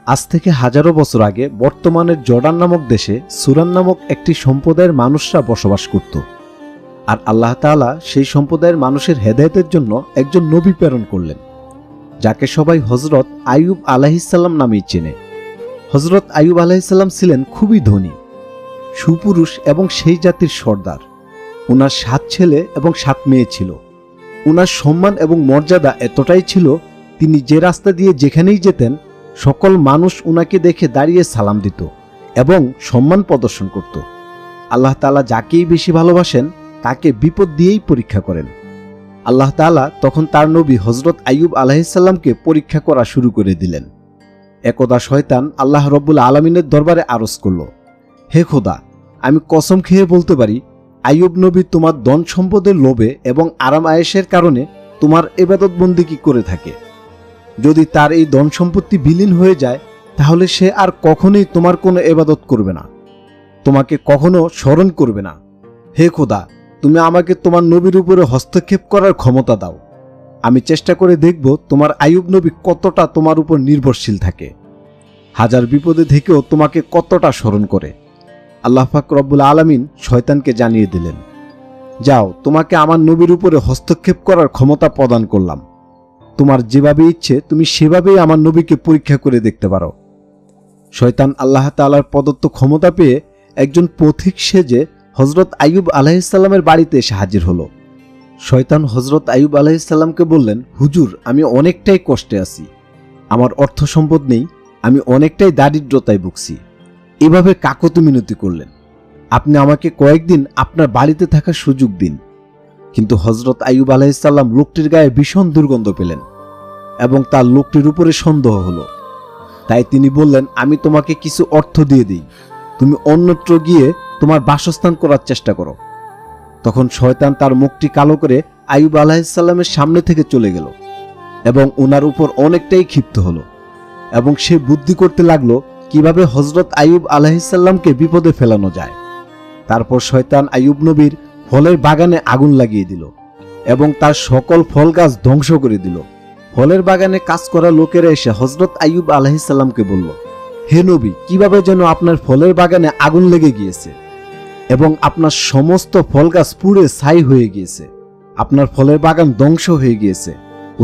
আজ থেকে হাজারো বছর আগে বর্তমানের জর্ডান নামক দেশে সুরান নামক একটি সম্প্রদায়ের মানুষরা বসবাস করত। আর আল্লাহ তাআলা সেই সম্প্রদায়ের মানুষের হেদায়েতের জন্য একজন নবী প্রেরণ করলেন, যাকে সবাই হযরত আইয়ুব আলাইহিসসালাম নামেই চেনে। হযরত আইয়ুব আলাইহিসসালাম ছিলেন খুবই ধনী, সুপুরুষ এবং সেই জাতির সর্দার। উনার 7 ছেলে এবং 7 মেয়ে ছিল। উনার সম্মান এবং মর্যাদা এতটাই ছিল, তিনি যে রাস্তা দিয়ে যেখানেই যেতেন সকল মানুষ উনাকে দেখে দাঁড়িয়ে সালাম দিত এবং সম্মান প্রদর্শন করত। আল্লাহ তাআলা যাকেই বেশি ভালোবাসেন তাকে বিপদ দিয়েই পরীক্ষা করেন। আল্লাহ তাআলা তখন তার নবী হযরত আইয়ুব আলাইহিসসালামকে পরীক্ষা করা শুরু করে দিলেন। একদা শয়তান আল্লাহ রব্বুল আলামিনের দরবারে আরজ করল, হে খোদা, আমি কসম খেয়ে বলতে পারি আইয়ুব নবী তোমার ধন সম্পদের লোভে এবং আরাম আয়েশের কারণে তোমার ইবাদত বন্দেগী করে থাকে। যদি তার এই ধন সম্পত্তি বিলীন হয়ে যায় তাহলে সে আর কখনোই তোমার কোনো ইবাদত করবে না, তোমাকে কখনো স্মরণ করবে না। হে খোদা, তুমি আমাকে তোমার নবীর উপরে হস্তক্ষেপ করার ক্ষমতা দাও। আমি চেষ্টা করে দেখব তোমার আইয়ুব নবী কতটা তোমার উপর নির্ভরশীল থাকে, হাজার বিপদে থেকেও তোমাকে কতটা স্মরণ করে। আল্লাহ পাক রব্বুল আলামিন শয়তানকে জানিয়ে দিলেন, যাও, তোমাকে আমার নবীর উপরে হস্তক্ষেপ করার ক্ষমতা প্রদান করলাম। তোমার যেভাবে ইচ্ছে তুমি সেভাবেই আমার নবীকে পরীক্ষা করে দেখতে পারো। শয়তান আল্লাহ তাআলার প্রদত্ত ক্ষমতা পেয়ে একজন পথিক সেজে হযরত আইয়ুব আলাইহিসসালামের বাড়িতে এসে হাজির হলো। শয়তান হযরত আইয়ুব আলাইহিসসালামকে বললেন, হুজুর, আমি অনেকটাই কষ্টে আছি, আমার অর্থ সম্পদ নেই, আমি অনেকটাই দারিদ্রতায় ভুগছি। এভাবে কাকতি মিনতি করলেন, আপনি আমাকে কয়েকদিন আপনার বাড়িতে থাকার সুযোগ দিন। কিন্তু হযরত আইয়ুব আলাইহিসসালাম লোকটির গায়ে ভীষণ দুর্গন্ধ পেলেন এবং তার লোকটির উপরে সন্দেহ হলো। তাই তিনি বললেন, আমি তোমাকে কিছু অর্থ দিয়ে দিই, তুমি অন্যত্র গিয়ে তোমার বাসস্থান করার চেষ্টা করো। তখন শয়তান তার মুখটি কালো করে আইয়ুব আলাইহিসসালামের সামনে থেকে চলে গেল এবং ওনার উপর অনেকটাই ক্ষিপ্ত হলো এবং সে বুদ্ধি করতে লাগলো কিভাবে হযরত আইয়ুব আলাইহিসসালামকে বিপদে ফেলানো যায়। তারপর শয়তান আইয়ুব নবীর ফলের বাগানে আগুন লাগিয়ে দিল এবং তার সকল ফল গাছ ধ্বংস করে দিল। ফলের বাগানে কাজ করা লোকেরা এসে হযরত আইয়ুব আলাইহিসসালামকে বলল, হে নবী, কিভাবে যেন আপনার ফলের বাগানে আগুন লেগে গিয়েছে এবং আপনার সমস্ত ফল গাছ পুড়ে ছাই হয়ে গিয়েছে, আপনার ফলের বাগান ধ্বংস হয়ে গিয়েছে।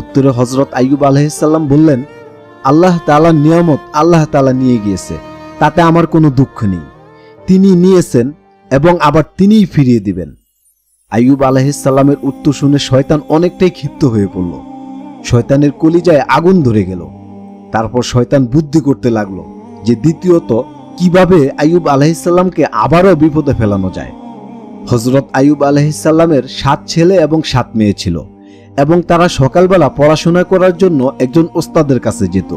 উত্তরে হযরত আইয়ুব আলাইহিসসালাম বললেন, আল্লাহ তাআলার নিয়ামত আল্লাহ তাআলা নিয়ে গিয়েছে, তাতে আমার কোনো দুঃখ নেই। তিনি নিয়েছেন এবং আবার তিনিই ফিরিয়ে দিবেন। আইয়ুব আলাইহিসসালামের উত্তর শুনে শয়তান অনেকটাই ক্ষিপ্ত হয়ে পড়ল। শয়তানের কলিজায় আগুন ধরে গেল। তারপর শয়তান বুদ্ধি করতে লাগলো যে দ্বিতীয়ত কিভাবে আইয়ুব আলাইহিসসালামকে আবারও বিপদে ফেলানো যায়। হযরত আইয়ুব আলাইহিসসালামের 7 ছেলে এবং 7 মেয়ে ছিল এবং তারা সকালবেলা পড়াশোনা করার জন্য একজন ওস্তাদের কাছে যেত।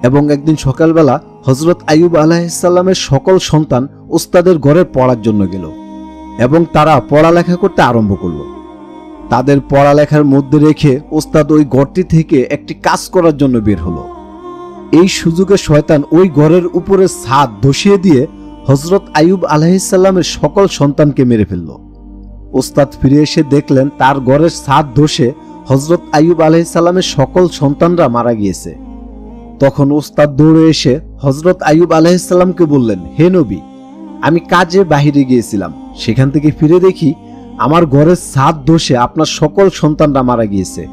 এবং একদিন সকালবেলা হযরত আইয়ুব আলাইহিসসালামের সকল সন্তান ওস্তাদের ঘরে পড়ার জন্য গেল এবং তারা পড়ালেখা করতে আরম্ভ করলো। তাদের পড়ালেখার মধ্যে রেখে ওস্তাদ ওই ঘরটি থেকে একটি কাজ করার জন্য বের হলো। এই সুযোগে শয়তান ওই ঘরের উপরে ছাদ ধসিয়ে দিয়ে হযরত আইয়ুব আলাইহিসসালামের সকল সন্তানকে মেরে ফেলল। ওস্তাদ ফিরে এসে দেখলেন তার ঘরের ছাদ ধসে হযরত আইয়ুব আলাইহিসসালামের সকল সন্তানরা মারা গিয়েছে। তখন ওস্তাদ দৌড়ে এসে হযরত আইয়ুব আলাইহিসসালামকে বললেন, হে নবী, আমি কাজে বাহিরে গিয়েছিলাম, সেখান থেকে ফিরে দেখি আমার ঘরের ছাদ ধসে আপনার সকল সন্তানরা মারা গিয়েছে।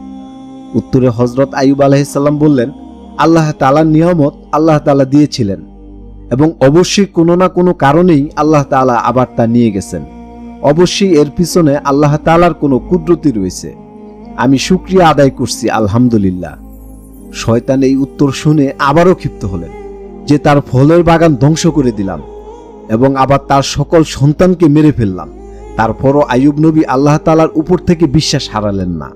উত্তরে হযরত আইয়ুব আলাইহিসসালাম বললেন, আল্লাহ তাআলার নিয়ামত আল্লাহ তাআলা দিয়েছিলেন এবং অবশ্যই কোনো না কোনো কারণেই আল্লাহ তাআলা আবার তা নিয়ে গেছেন। অবশ্যই এর পিছনে আল্লাহ তাআলার কোনো কুদরতি রয়েছে। আমি শুকরিয়া আদায় করছি, আলহামদুলিল্লাহ। শয়তান এই উত্তর শুনে আবারও ক্ষিপ্ত হলেন যে তার ফলের বাগান ধ্বংস করে দিলাম এবং আবার তার সকল সন্তানকে মেরে ফেললাম। তারপরও আইয়ুব নবী আল্লাহ তাআলার উপর থেকে বিশ্বাস হারালেন না।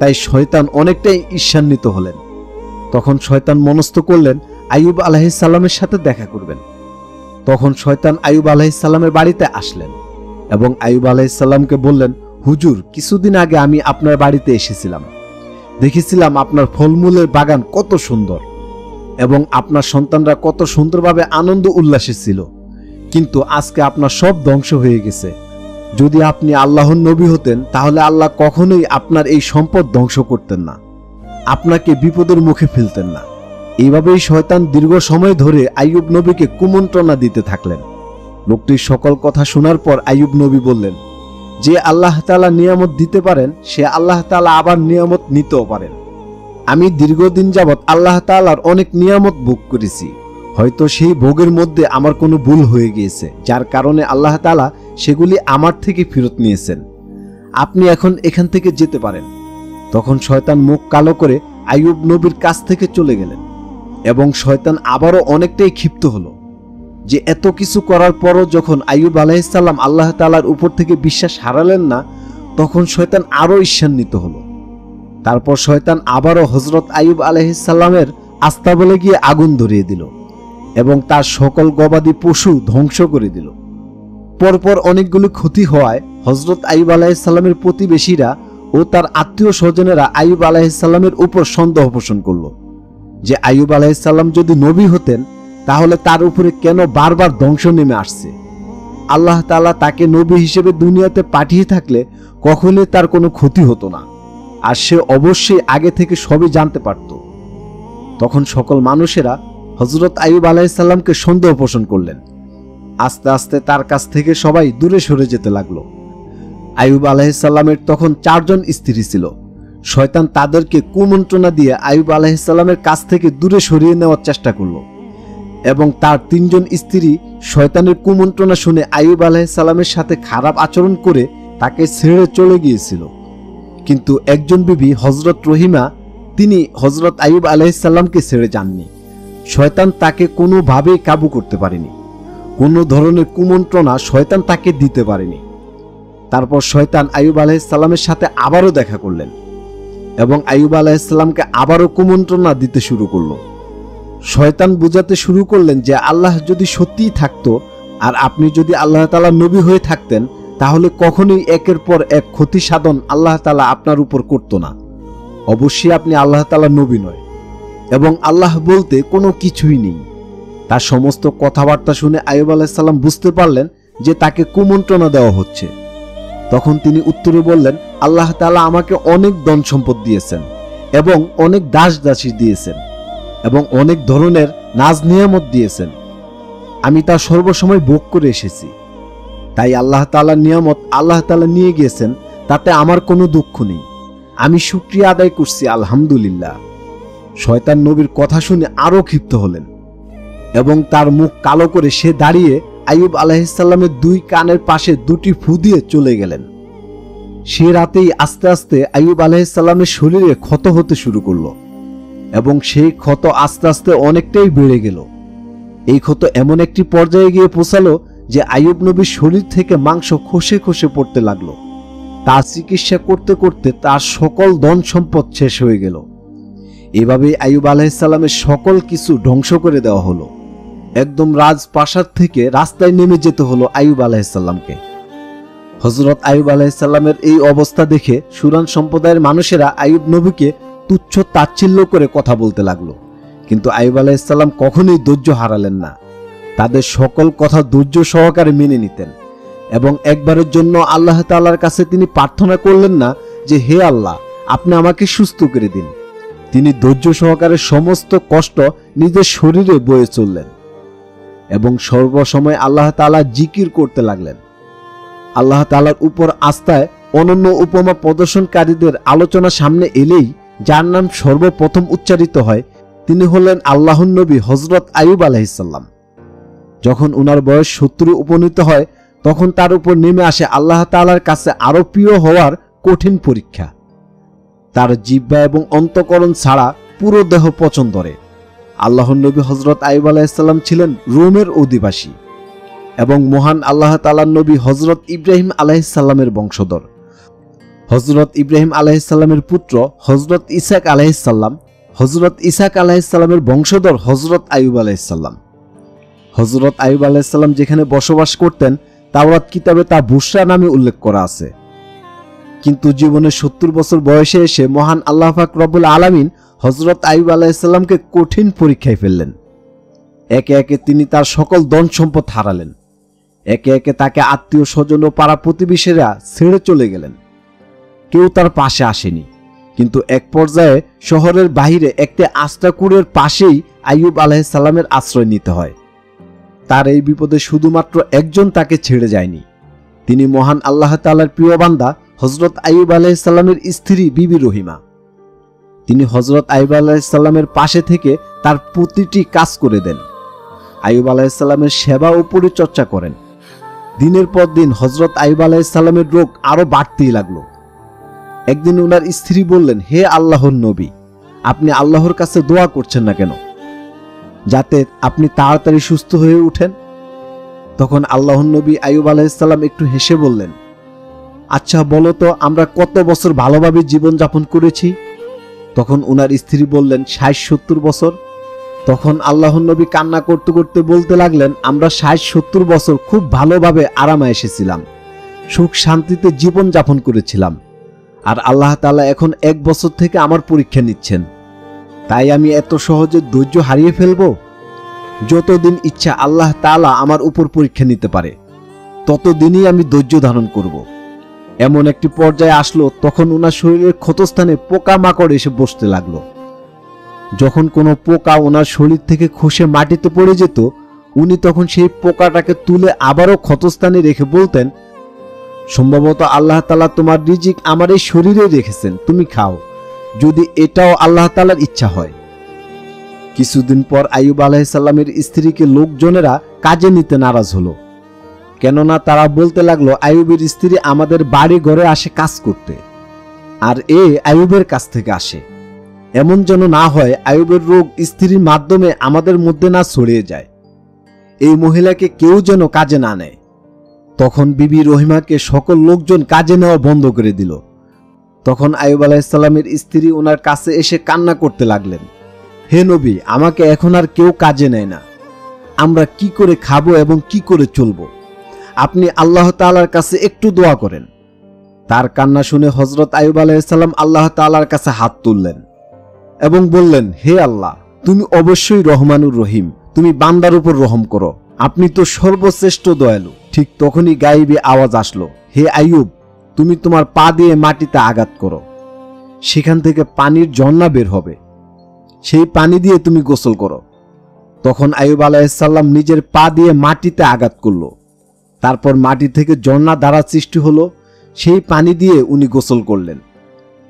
তাই শয়তান অনেকটাই ঈর্ষান্বিত হলেন। তখন শয়তান মনস্থ করলেন আইয়ুব আলাইহিসসালামের সাথে দেখা করবেন। তখন শয়তান আইয়ুব আলাইহিসসালামের বাড়িতে আসলেন এবং আইয়ুব আলাইহিসসালামকে বললেন, হুজুর, কিছুদিন আগে আমি আপনার বাড়িতে এসেছিলাম, দেখেছিলাম আপনার ফলমূলের বাগান কত সুন্দর এবং আপনার সন্তানরা কত সুন্দরভাবে আনন্দ উল্লাসে ছিল, কিন্তু আজকে আপনার সব ধ্বংস হয়ে গেছে। যদি আপনি আল্লাহর নবী হতেন তাহলে আল্লাহ কখনোই আপনার এই সম্পদ ধ্বংস করতেন না, আপনাকে বিপদের মুখে ফেলতেন না। এইভাবেই শয়তান দীর্ঘ সময় ধরে আইয়ুব নবীকে কুমন্ত্রণা দিতে থাকলেন। লোকটির সকল কথা শোনার পর আইয়ুব নবী বললেন, যে আল্লাহ তাআলা নিয়ামত দিতে পারেন সে আল্লাহ তাআলা আবার নিয়ামত নিতেও পারেন। আমি দীর্ঘদিন যাবৎ আল্লাহ তাআলার অনেক নিয়ামত ভোগ করেছি, হয়তো সেই ভোগের মধ্যে আমার কোনো ভুল হয়ে গিয়েছে, যার কারণে আল্লাহ তাআলা সেগুলি আমার থেকে ফেরত নিয়েছেন। আপনি এখন এখান থেকে যেতে পারেন। তখন শয়তান মুখ কালো করে আইয়ুব নবীর কাছ থেকে চলে গেলেন এবং শয়তান আবারও অনেকটাই ক্ষিপ্ত হলো যে এত কিছু করার পরও যখন আইয়ুব আলাইহিস সালাম আল্লাহ তাআলার উপর থেকে বিশ্বাস হারালেন না, তখন শয়তান আরও ঈর্ষান্বিত হলো। তারপর শয়তান আবারও হযরত আইয়ুব আলাইহিস সালামের আস্তাবলে গিয়ে আগুন ধরিয়ে দিল এবং তার সকল গবাদি পশু ধ্বংস করে দিল। পরপর অনেকগুলো ক্ষতি হওয়ায় হযরত আইয়ুব আলাইহিস সালামের প্রতিবেশীরা ও তার আত্মীয় স্বজনেরা আইয়ুব আলাইহিস সালামের উপর সন্দেহ পোষণ করল যে আইয়ুব আলাইহিস সালাম যদি নবী হতেন তাহলে তার উপরে কেন বারবার ধ্বংস নেমে আসছে। আল্লাহ তাআলা তাকে নবী হিসেবে দুনিয়াতে পাঠিয়ে থাকলে কখনোই তার কোনো ক্ষতি হতো না, আর সে অবশ্যই আগে থেকে সবই জানতে পারত। তখন সকল মানুষেরা হযরত আইয়ুব আলাইহিস সালামকে সন্দেহ পোষণ করলেন। আস্তে আস্তে তার কাছ থেকে সবাই দূরে সরে যেতে লাগলো। আইয়ুব আলাইহিস সালামের তখন 4 জন স্ত্রী ছিল। শয়তান তাদেরকে কুমন্ত্রণা দিয়ে আইয়ুব আলাইহিস সালামের কাছ থেকে দূরে সরিয়ে নেওয়ার চেষ্টা করল এবং তার 3 জন স্ত্রী শয়তানের কুমন্ত্রণা শুনে আইয়ুব আলাইহিস সালামের সাথে খারাপ আচরণ করে তাকে ছেড়ে চলে গিয়েছিল। কিন্তু একজন বিবি হযরত রহিমা, তিনি হযরত আইয়ুব আলাইহিস সালামকে ছেড়ে যাননি। শয়তান তাকে কোনোভাবেই কাবু করতে পারেনি, কোনো ধরনের কুমন্ত্রণা শয়তান তাকে দিতে পারেনি। তারপর শয়তান আইয়ুব আলাইহিস সালামের সাথে আবারও দেখা করলেন এবং আইয়ুব আলাইহিস সালামকে আবারও কুমন্ত্রণা দিতে শুরু করলো। শয়তান বুঝাতে শুরু করলেন যে আল্লাহ যদি সত্যিই থাকতো আর আপনি যদি আল্লাহ তাআলা নবী হয়ে থাকতেন তাহলে কখনোই একের পর এক ক্ষতি সাধন আল্লাহ তাআলা আপনার উপর করত না। অবশ্যই আপনি আল্লাহ তাআলা নবী নয় এবং আল্লাহ বলতে কোনো কিছুই নেই। তার সমস্ত কথাবার্তা শুনে আইয়ুব আলাইহিস সালাম বুঝতে পারলেন যে তাকে কুমন্ত্রণা দেওয়া হচ্ছে। তখন তিনি উত্তরে বললেন, আল্লাহ তাআলা আমাকে অনেক ধন সম্পদ দিয়েছেন এবং অনেক দাস দাসী দিয়েছেন এবং অনেক ধরনের নাজ নিয়ামত দিয়েছেন। আমি তা সর্বসময় ভোগ করে এসেছি, তাই আল্লাহ তাআলার নিয়ামত আল্লাহ তাআলা নিয়ে গিয়েছেন, তাতে আমার কোনো দুঃখ নেই। আমি শুকরিয়া আদায় করছি, আলহামদুলিল্লাহ। শয়তান নবীর কথা শুনে আরো ক্ষিপ্ত হলেন এবং তার মুখ কালো করে সে দাঁড়িয়ে আইয়ুব আলাইহিস সালামের 2 কানের পাশে 2টি ফু দিয়ে চলে গেলেন। সে রাতেই আস্তে আস্তে আইয়ুব আলাইহিস সালামের শরীরে ক্ষত হতে শুরু করলো এবং সেই ক্ষত আস্তে আস্তে অনেকটাই বেড়ে গেল। এই ক্ষত এমন একটি পর্যায়ে গিয়ে পৌঁছালো যে আইয়ুব নবীর শরীর থেকে মাংস খসে খসে পড়তে লাগলো। তার চিকিৎসা করতে করতে তার সকল ধন সম্পদ শেষ হয়ে গেল। এভাবেই আইয়ুব আলাইহিস সালামের সকল কিছু ধ্বংস করে দেওয়া হলো। একদম রাজপ্রাসাদ থেকে রাস্তায় নেমে যেতে হলো আইয়ুব আলাইহিস সালামকে। হযরত আইয়ুব আলাইহিস সালামের এই অবস্থা দেখে সুরান সম্প্রদায়ের মানুষেরা আইয়ুব নবীকে তুচ্ছ তাচ্ছিল্য করে কথা বলতে লাগলো, কিন্তু আইয়ুব আলাইহিস সালাম কখনোই ধৈর্য হারালেন না। তাদের সকল কথা ধৈর্য সহকারে মেনে নিতেন এবং একবারের জন্য আল্লাহ তাআলার কাছে তিনি প্রার্থনা করলেন না যে হে আল্লাহ, আপনি আমাকে সুস্থ করে দিন। তিনি ধৈর্য সহকারে সমস্ত কষ্ট নিজের শরীরে বয়ে চললেন এবং সর্বসময় আল্লাহ তাআলা জিকির করতে লাগলেন। আল্লাহ তাআলার উপর আস্থায় অনন্য উপমা প্রদর্শনকারীদের আলোচনা সামনে এলেই যার নাম সর্বপ্রথম উচ্চারিত হয় তিনি হলেন আল্লাহর নবী হযরত আইয়ুব আলাইহিস সালাম। যখন উনার বয়স 70 উপনীত হয় তখন তার উপর নেমে আসে আল্লাহ তাআলার কাছে আরো প্রিয় হওয়ার কঠিন পরীক্ষা। তার জিহ্বা এবং অন্তঃকরণ ছাড়া পুরো দেহ পচন ধরে। আল্লাহর নবী হযরত আইয়ুব আলাইহিস সালাম ছিলেন রোমের অধিবাসী এবং মহান আল্লাহ তাআলার নবী হযরত ইব্রাহিম আলাইহিস সালামের বংশধর। হযরত ইব্রাহিম আলাইহিস সালামের পুত্র হযরত ইসহাক আলাইহিস সালাম, হযরত ইসহাক আলাইহিস সালামের বংশধর হযরত আইয়ুব আলাইহিস সালাম। হযরত আইয়ুব আলাইহিস সালাম যেখানে বসবাস করতেন তাওরাত কিতাবে তা বুশরা নামে উল্লেখ করা আছে। কিন্তু জীবনে 70 বছর বয়সে এসে মহান আল্লাহ পাক রব্বুল আলামিন হযরত আইয়ুব আলাইহিস সালামকে কঠিন পরীক্ষায় ফেললেন। একে একে তিনি তার সকল ধন সম্পদ হারালেন। একে একে তাকে আত্মীয় স্বজন ও পাড়া প্রতিবেশীরা ছেড়ে চলে গেলেন। কেউ তার পাশে আসেনি। কিন্তু এক পর্যায়ে শহরের বাইরে একটি আস্তাকুড়ের পাশেই আইয়ুব আলাইহিস সালামের আশ্রয় নিতে হয়। তার এই বিপদে শুধুমাত্র একজন তাকে ছেড়ে যায়নি, তিনি মহান আল্লাহ তাআলার প্রিয় বান্দা হযরত আইয়ুব আলাইহিস সালামের স্ত্রী বিবি রহিমা। তিনি হযরত আইয়ুব আলাইহিস সালামের পাশে থেকে তার প্রতিটি কাজ করে দেন। আইয়ুব আলাইহিস সালামের সেবা ও পরিচর্যা করেন। দিনের পর দিন হযরত আইয়ুব আলাইহিস সালামের রোগ আরো বাড়তেই লাগলো। একদিন ওনার স্ত্রী বললেন, হে আল্লাহর নবী, আপনি আল্লাহর কাছে দোয়া করছেন না কেন, যাতে আপনি তাড়াতাড়ি সুস্থ হয়ে উঠেন? তখন আল্লাহর নবী আইয়ুব আলাইহিস সালাম একটু হেসে বললেন, আচ্ছা বলো তো, আমরা কত বছর ভালোভাবে জীবনযাপন করেছি? তখন ওনার স্ত্রী বললেন, ৬০-৭০ বছর। তখন আল্লাহর নবী কান্না করতে করতে বলতে লাগলেন, আমরা ৬০-৭০ বছর খুব ভালোভাবে আরামে এসেছিলাম, সুখ শান্তিতে জীবনযাপন করেছিলাম, আর আল্লাহ তাআলা এখন ১ বছর থেকে আমার পরীক্ষা নিচ্ছেন, তাই আমি এত সহজে ধৈর্য হারিয়ে ফেলব? যতদিন ইচ্ছা আল্লাহ তাআলা আমার উপর পরীক্ষা নিতে পারে, ততদিনই আমি ধৈর্য ধারণ করব। এমন একটি পর্যায়ে আসলো, তখন ওনার শরীরের ক্ষতস্থানে পোকামাকড় এসে বসতে লাগলো। যখন কোনো পোকা ওনার শরীর থেকে খসে মাটিতে পড়ে যেত, উনি তখন সেই পোকাটাকে তুলে আবারও ক্ষতস্থানে রেখে বলতেন, সম্ভবত আল্লাহ তাআলা তোমার রিজিক আমার এই শরীরে রেখেছেন, তুমি খাও, যদি এটাও আল্লাহ তাআলার ইচ্ছা হয়। কিছুদিন পর আইয়ুব আলাইহিস সালামের স্ত্রীকে লোকজনেরা কাজে নিতে নারাজ হলো, কেননা তারা বলতে লাগলো, আইয়ুবের স্ত্রী আমাদের বাড়ি ঘরে আসে কাজ করতে, আর এ আইয়ুবের কাছ থেকে আসে। এমন যেন না হয় আইয়ুবের রোগ স্ত্রীর মাধ্যমে আমাদের মধ্যে না ছড়িয়ে যায়, এই মহিলাকে কেউ যেন কাজে না নেয়। তখন বিবি রহিমাকে সকল লোকজন কাজে নেওয়া বন্ধ করে দিল। তখন আইয়ুব আলাইহিস সালামের স্ত্রী ওনার কাছে এসে কান্না করতে লাগলেন, হে নবী, আমাকে এখন আর কেউ কাজে নেয় না, আমরা কি করে খাবো এবং কি করে চলবো? আপনি আল্লাহ তাআলার কাছে একটু দোয়া করেন। তার কান্না শুনে হযরত আইয়ুব আলাইহিস সালাম আল্লাহ তাআলার কাছে হাত তুললেন এবং বললেন, হে আল্লাহ, তুমি অবশ্যই রহমানুর রহিম, তুমি বান্দার উপর রহম করো, আপনি তো সর্বশ্রেষ্ঠ দয়ালু। ঠিক তখনই গায়েবী আওয়াজ আসলো, হে আইয়ুব, তুমি তোমার পা দিয়ে মাটিতে আঘাত করো, সেখান থেকে পানির ঝর্ণা বের হবে, সেই পানি দিয়ে তুমি গোসল করো। তখন আইয়ুব আলাইহিস সালাম নিজের পা দিয়ে মাটিতে আঘাত করলো, তারপর মাটি থেকে ঝর্ণা ধারা সৃষ্টি হলো, সেই পানি দিয়ে উনি গোসল করলেন।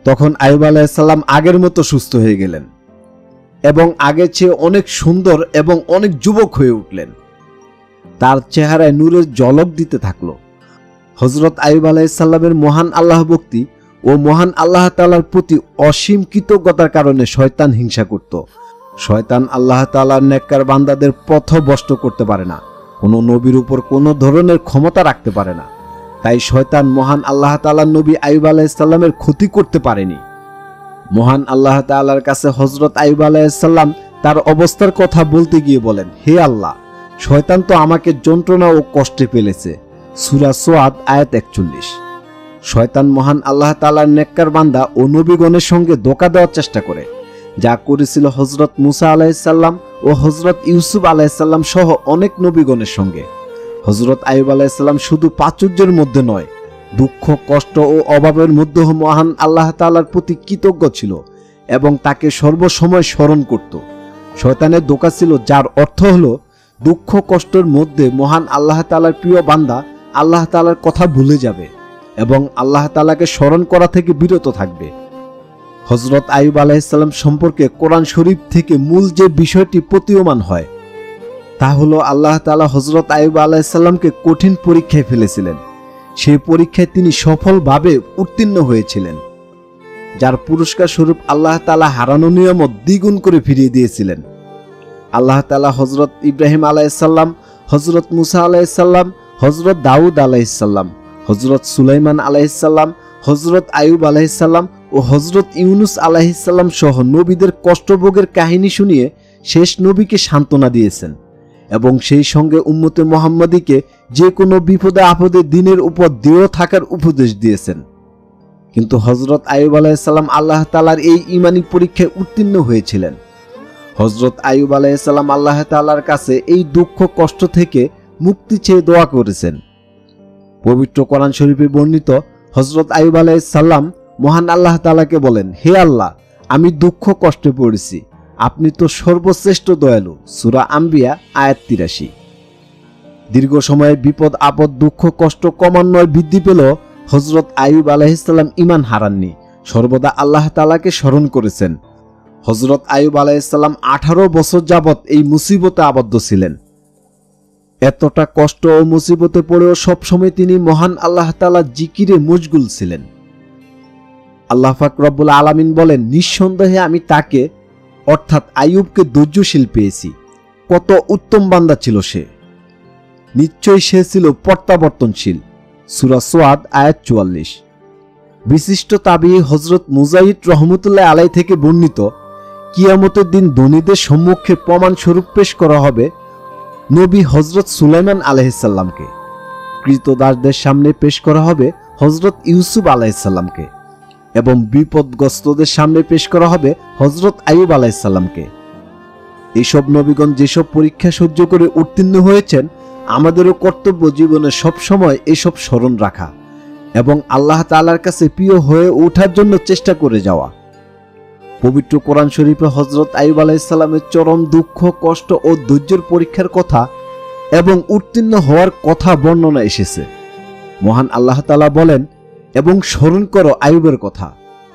তখন আইয়ুব আলাইহিস সালাম আগের মতো সুস্থ হয়ে গেলেন এবং আগের চেয়ে অনেক সুন্দর এবং অনেক যুবক হয়ে উঠলেন। তার চেহারায় নূরের ঝলক দিতে থাকলো। হযরত আইয়ুব আলাইহিস সালামের মহান আল্লাহ ভক্তি ও মহান আল্লাহ তাআলার প্রতি অসীম কৃতজ্ঞতার কারণে শয়তান হিংসা করত। শয়তান আল্লাহ তাআলার নেককার বান্দাদের পথভ্রষ্ট করতে পারে না, কোনো নবীর উপর কোনো ধরনের ক্ষমতা রাখতে পারে না, তাই শয়তান মহান আল্লাহ তাআলার নবী আইয়ুব আলাইহিস সালামের ক্ষতি করতে পারেনি। মহান আল্লাহ তাআলার কাছে হযরত আইয়ুব আলাইহিস সালাম তার অবস্থার কথা বলতে গিয়ে বলেন, হে আল্লাহ, শয়তান তো আমাকে যন্ত্রণা ও কষ্টে ফেলেছে। সূরা সোয়াদ আয়াত 41। শয়তান মহান আল্লাহ তাআলার নেককার বান্দা ও নবীগণের সঙ্গে ধোঁকা দেওয়ার চেষ্টা করে, যা করেছিল হযরত মুসা আলাইহিস সালাম ও হযরত ইউসুফ আলাইহিস সালাম সহ অনেক নবীগণের সঙ্গে। হযরত আইয়ুব আলাইহিস সালাম শুধু প্রাচুর্যের মধ্যে নয়, দুঃখ, কষ্ট ও অভাবের মধ্যেও মহান আল্লাহ তাআলার প্রতি কৃতজ্ঞ ছিল এবং তাকে সর্বসময় স্মরণ করত। শয়তানের ধোঁকা ছিল, যার অর্থ হলো দুঃখ কষ্টের মধ্যে মহান আল্লাহ তাআলার প্রিয় বান্দা আল্লাহ তাআলার কথা ভুলে যাবে এবং আল্লাহ তাআলাকে স্মরণ করা থেকে বিরত থাকবে। হযরত আইয়ুব আলাইহিস সালাম সম্পর্কে কোরআন শরীফ থেকে মূল যে বিষয়টি প্রতীয়মান হয় তা হলো, আল্লাহ তাআলা হযরত আইয়ুব আলাইহিস সালামকে কঠিন পরীক্ষায় ফেলেছিলেন। সেই পরীক্ষায় তিনি সফলভাবে উত্তীর্ণ হয়েছিলেন, যার পুরস্কার স্বরূপ আল্লাহ তাআলা হারানো নিয়ামত দ্বিগুণ করে ফিরিয়ে দিয়েছিলেন। আল্লাহ তাআলা হযরত ইব্রাহিম আলাইহিস সালাম, হযরত মুসা আলাইহিস সালাম, হযরত দাউদ আলাইহিস সালাম, হযরত সুলাইমান আলাইহিস সালাম, হযরত আইয়ুব আলাইহিস সালাম ও হযরত ইউনুস আলাইহিস সালাম সহ নবীদের কষ্টভোগের কাহিনী শুনিয়ে শেষ নবীকে সান্ত্বনা দিয়েছেন এবং সেই সঙ্গে উম্মতে মুহাম্মাদীকে যে কোনো বিপদে আপদে দ্বীনের উপর দৃঢ় থাকার উপদেশ দিয়েছেন। কিন্তু হযরত আইয়ুব আলাইহিস সালাম আল্লাহ তাআলার এই ঈমানী পরীক্ষায় উত্তীর্ণ হয়েছিলেন। হযরত আইয়ুব আলাইহিস সালাম আল্লাহ তাআলার কাছে এই দুঃখ কষ্ট থেকে মুক্তি চেয়ে দোয়া করেছেন। পবিত্র কোরআন শরীফে বর্ণিত, হযরত আইয়ুব আলাইহিস সালাম মহান আল্লাহ তাআলাকে বলেন, হে আল্লাহ, আমি দুঃখ কষ্টে পড়েছি, আপনি তো সর্বশ্রেষ্ঠ দয়ালু। সূরা আম্বিয়া আয়াত ৮৩। দীর্ঘ সময়ের বিপদ আপদ দুঃখ কষ্ট ক্রমান্বয়ে বৃদ্ধি পেল, হযরত আইয়ুব আলাইহিস সালাম ঈমান হারাননি, সর্বদা আল্লাহ তাআলাকে স্মরণ করেছেন। হযরত আইয়ুব আলাইহিস সালাম 18 বছর যাবত এই মুসিবতে আবদ্ধ ছিলেন। এতটা কষ্ট ও মুসিবতে পড়েও সবসময় তিনি মহান আল্লাহ তাআলার জিকিরে মশগুল ছিলেন। আল্লাহ পাক রব্বুল আলামিন বলেন, নিঃসন্দেহে আমি তাকে অর্থাৎ আইয়ুবকে ধৈর্যশীল পেয়েছি। কত উত্তম বান্দা ছিল সে, নিশ্চয়ই সে ছিল প্রত্যাবর্তনশীল। সূরা সোয়াদ আয়াত ৪৪। বিশিষ্ট তাবিঈ হযরত মুজাহিদ রহমতুল্লাহ আলাই থেকে বর্ণিত, কিয়ামতের দিন ধনীদের সম্মুখে প্রমাণ স্বরূপ পেশ করা হবে নবী হযরত সুলাইমান আলাইহিস সালামকে, কৃতদাসদের সামনে পেশ করা হবে হযরত ইউসুফ আলাইহিস সালামকে এবং বিপদগ্রস্তদের সামনে পেশ করা হবে হযরত আইয়ুব আলাইহিস সালামকে। এইসব নবীগণ যেসব পরীক্ষা সহ্য করে উত্তীর্ণ হয়েছেন, আমাদেরও কর্তব্য জীবনে সবসময় এসব স্মরণ রাখা এবং আল্লাহ তাআলার কাছে প্রিয় হয়ে ওঠার জন্য চেষ্টা করে যাওয়া। পবিত্র কোরআন শরীফে হযরত আইয়ুব আলাইহিস সালামের চরম দুঃখ কষ্ট ও ধৈর্যের পরীক্ষার কথা এবং উত্তীর্ণ হওয়ার কথা বর্ণনা এসেছে। মহান আল্লাহ তাআলা বলেন, এবং স্মরণ করো আইয়ুবের কথা,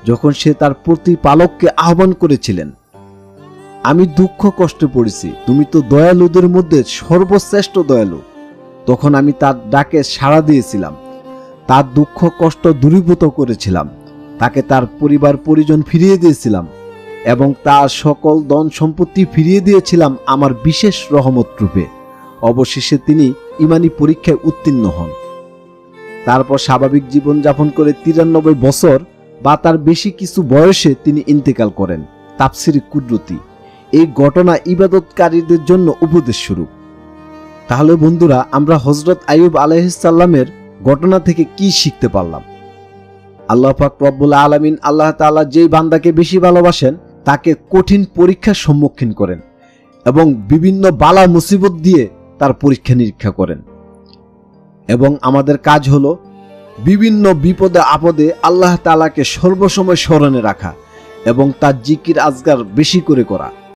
যখন সে তার প্রতিপালককে আহ্বান করেছিলেন, আমি দুঃখ কষ্টে পড়েছি, তুমি তো দয়ালুদের মধ্যে সর্বশ্রেষ্ঠ দয়ালু। তখন আমি তার ডাকে সাড়া দিয়েছিলাম, তার দুঃখ কষ্ট দূরীভূত করেছিলাম, তাকে তার পরিবার পরিজন ফিরিয়ে দিয়েছিলাম এবং তার সকল ধন সম্পত্তি ফিরিয়ে দিয়েছিলাম আমার বিশেষ রহমত রূপে। অবশেষে তিনি ঈমানি পরীক্ষায় উত্তীর্ণ হন। তারপর স্বাভাবিক জীবন যাপন করে 93 বছর বা তার বেশি কিছু বয়সে তিনি ইন্তেকাল করেন। তাফসিরে কুদরতি। এই ঘটনা ইবাদতকারীদের জন্য উপদেশ স্বরূপ। তাহলে বন্ধুরা, আমরা হযরত আইয়ুব আলাইহিস সালামের ঘটনা থেকে কি শিখতে পারলাম? আল্লাহ পাক রব্বুল আলামিন আল্লাহ তাআলা যেই বান্দাকে বেশি ভালোবাসেন তাকে কঠিন পরীক্ষার সম্মুখীন করেন এবং বিভিন্ন বালা মুসিবত দিয়ে তার পরীক্ষা নিরীক্ষা করেন। এবং আমাদের কাজ হলো বিভিন্ন বিপদে আপদে আল্লাহ তাআলাকে সর্বসময় স্মরণে রাখা এবং তার জিকির আজগার বেশি করে করা।